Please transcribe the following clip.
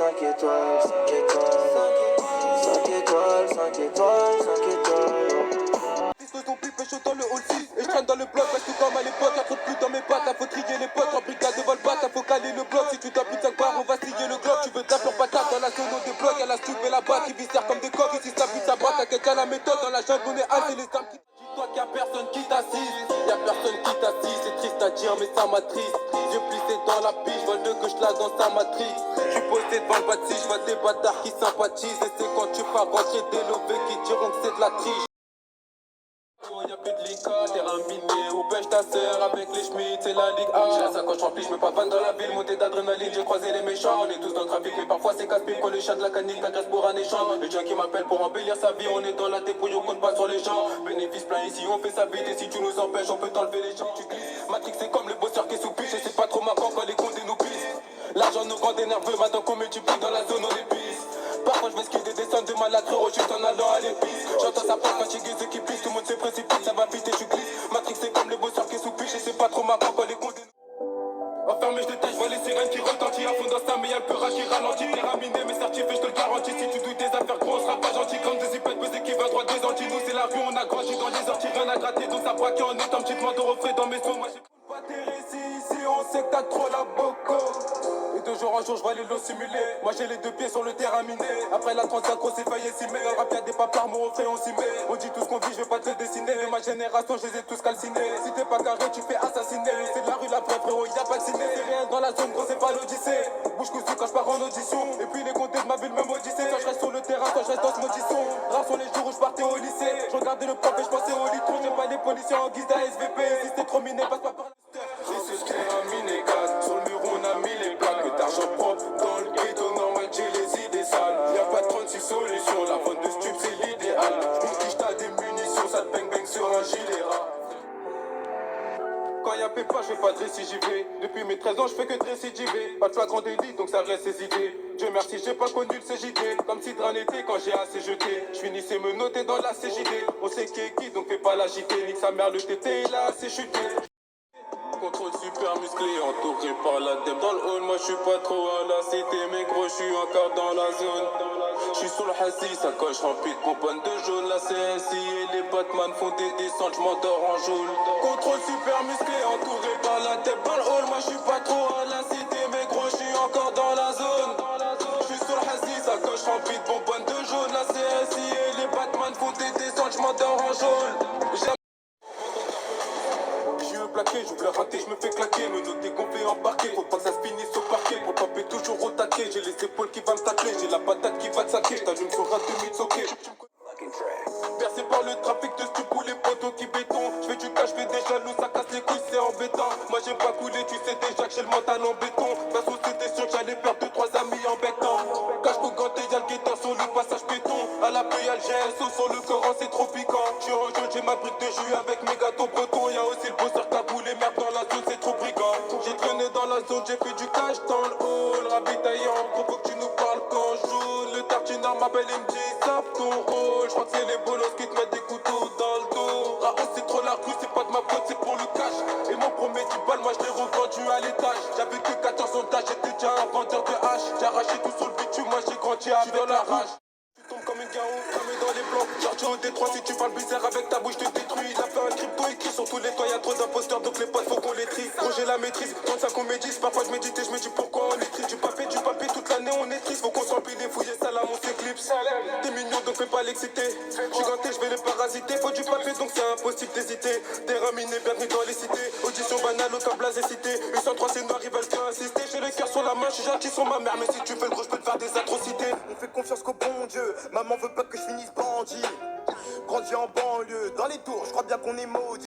5 étoiles, 5 étoiles, 5 étoiles, 5 étoiles, 5 étoiles. Disque ton pipe chaud dans le hall 6. Et je traîne dans le bloc parce que comme à l'époque, y'a trop de plus dans mes pattes. Faut trier les potes en brigade de Volbat. Faut caler le bloc. Si tu t'as plus de 5 barres, on va scier le globe. Tu veux de la pure patate dans la zone des blocs. Y'a la stupe et la batte qui visèrent comme des coques. Ici ça pue sa batte. T'inquiète, y'a la méthode dans la jungle. On est assez les âmes qui. Dis-toi qu'il y a personne qui t'assiste. Y'a personne qui t'assiste. C'est triste à dire, mais ça m'attriste. J'ai plissé dans la pige. Vol de gauche là dans sa matrice. J'suis posé devant le bâti. J'vois des bâtards qui sympathisent. Et c'est quand tu pars rentrer des lobés qui diront que c'est de la triche. Y'a plus de lica, terrain miné, ou pêche ta sœur avec les Schmitt, c'est la Ligue A. J'ai la sacoche remplie, j'mets pas fan dans la ville, montée d'adrénaline, j'ai croisé les méchants. On est tous dans le trafic, mais parfois c'est casse-pied quand le chat de la canique t'agresse pour un échange. Le gens qui m'appelle pour embellir sa vie, on est dans la débrouille, on compte pas sur les gens. Bénéfice plein ici, on fait sa vie, et si tu nous empêches, on peut t'enlever les gens. Tu glisses, Matrix c'est comme le bosseur qui est sous piche, et c'est pas trop marquant quand les condés nous pissent. L'argent nous rend des nerveux, maintenant qu'on multiplie dans la zone, on est pisse. Parfois je vais skider des descendre de malade, juste en allant à l'épice. J'entends sa porte fatiguée, ceux qui pissent, tout le monde se précipite, ça va vite et tu glisses. Matrix c'est comme les bosseurs qui sous piche, et c'est pas trop marquant quand les condés. Enfermé, je détaille, je vois les sirènes qui retentissent à fond dans ça, mais y'a le peur qui ralentit. Terminé, mais certifié, je te le garantis. Si tu doutes des affaires gros, on sera pas gentil. Comme des zipettes pesées qui va droit des Antilles. Nous, c'est la rue, on a grandi dans les orties, rien à gratter. Donc ça braque en étant petit demande au refrain dans mes sons. Moi, j'ai pas tes récits ici, on sait que t'as trop la boco. Et de jour en jour, je vois les lots simulés. Moi, j'ai les deux pieds sur le terrain miné. Après la 35, on s'est failli s'y met. Dans le rap, y'a des papards, mon refrain, on s'y met. On dit tout ce qu'on vit, je vais pas te le dessiner. Mais ma génération, je les ai tous calcinés. Si t'es pas carré, tu fais assassiner. C'est de la rue, la vraie, frérot, y'a pas de ciné. C'est rien dans la zone, gros, c'est pas l'odyssée. Bouche cousue quand je pars en audition. Et puis les comptés de ma ville me maudissaient. Quand je reste sur le terrain, quand je reste dans ce maudisson. Rares sont les jours où je partais au lycée. Je regardais le prof et je pensais au litron. J'aime pas les policiers en guise d'ASVP. Si c'était trop miné, passe pas par la c'est ce qu'est un miné gaz. Sur le mur, on a mis les plaques. D'argent propre dans le ghetto normal, j'ai les idées sales. Y'a pas de 36 solutions. La vente de stup, c'est l'idéal. J'confige, t'as des munitions. Ça te bang bang sur un gilet rat. Quand y'a pépa, je fais pas de récidiver. Depuis mes 13 ans, je fais que de récidiver. Pas de flagrant délit, donc ça reste ses idées. Dieu merci, j'ai pas connu le CJD. Comme si de rien n'était quand j'ai assez jeté. Je finissais me noter dans la CJD. On sait qui est qui, donc fais pas l'agiter. Nique sa mère, le TT, il a assez chuté. Contrôle super musclé, entouré par la dème. Dans le hall, moi je suis pas trop à la cité. Mais gros, je suis encore dans la zone. Je suis sur le hassis, sacoche remplie de bonbonnes de jaune. La CSI et les Batman font des descentes, je m'endors en jaune. Contrôle super musclé, entouré par la dème. Dans le hall, moi je suis pas trop à la cité. Mais gros, je suis encore dans la zone. Je suis sur le hassis, sacoche remplie de bonbonnes de jaune. La CSI et les Batman font des descentes, je m'endors en jaune. Plaqué, j'ouvre la raté, je me fais claquer. Me noter qu'on fait embarquer, faut pas que ça se finisse au parquet. Pour taper toujours au taquet, j'ai les épaules qui vont me tacler. J'ai la patate qui va te saquer, je t'allume sur un demi-soquet. Percé par le trafic de stup ou les poteaux qui béton. Je fais du cash, je fais des jaloux, ça casse les couilles, c'est embêtant. Moi j'ai pas coulé, tu sais déjà que j'ai le mental en béton. Parce que c'était sûr que j'allais perdre 2-3 amis en béton. Cache pour ganté, y'a le guetteur sur le passage béton. À la pluie, y'a le GSO sur le Coran, c'est trop piquant. J'suis en jaune, j'ai ma brique de jus avec mes gâteaux bretons. Y'a aussi le bosseur cagoulé, merde dans la zone, c'est trop brigand. J'ai traîné dans la zone, j'ai fait du cash dans le hall. Ravitaillant, propos que tu nous parles quand je joue. Le tartinard m'appelle et me dit, save ton rôle. J'crois que c'est les bolos qui te mettent des couteaux dans le dos. Raos, c'est trop la rue, c'est pas de ma faute, c'est pour le cash. Et mon premier 10 balles, moi je l'ai revendu à l'étage. J'avais que 14 ans d'âge, j'étais déjà un vendeur de hache. J'ai arraché tout sur le bitume, moi j'ai grandi avec dans la rage. Tu tombes comme une garo, cramé dans les blancs. Genre au Détroit, si tu parles bizarre avec ta bouche, je te détruis. Il a fait un crypto écrit sur tous les toits, y'a trop d'imposteurs, donc les potes faut qu'on les trie. Gros, j'ai la maîtrise, 35 on médise. Parfois je médite et je me dis pourquoi on est triste. Du papier, toute l'année on est triste. Faut qu'on s'empile les fouiller, salam, on s'éclipse. T'es mignon, donc fais pas l'exciter. J'suis ganté, je vais les parasiter. Faut du papier, donc c'est impossible d'hésiter. Terrain miné, bienvenue dans les cités. Audition banale, aucun blaze et cité. 803 c'est noir, ils veulent que insister. J'ai le cœur sur la main, j'suis gentil sur ma mère. Mais si tu fais le gros, j'peux te faire des atrocités. On fait confiance qu'au bon Dieu. Maman veut pas que je finisse bandit. Grandi en banlieue, dans les tours, je crois bien qu'on est maudit.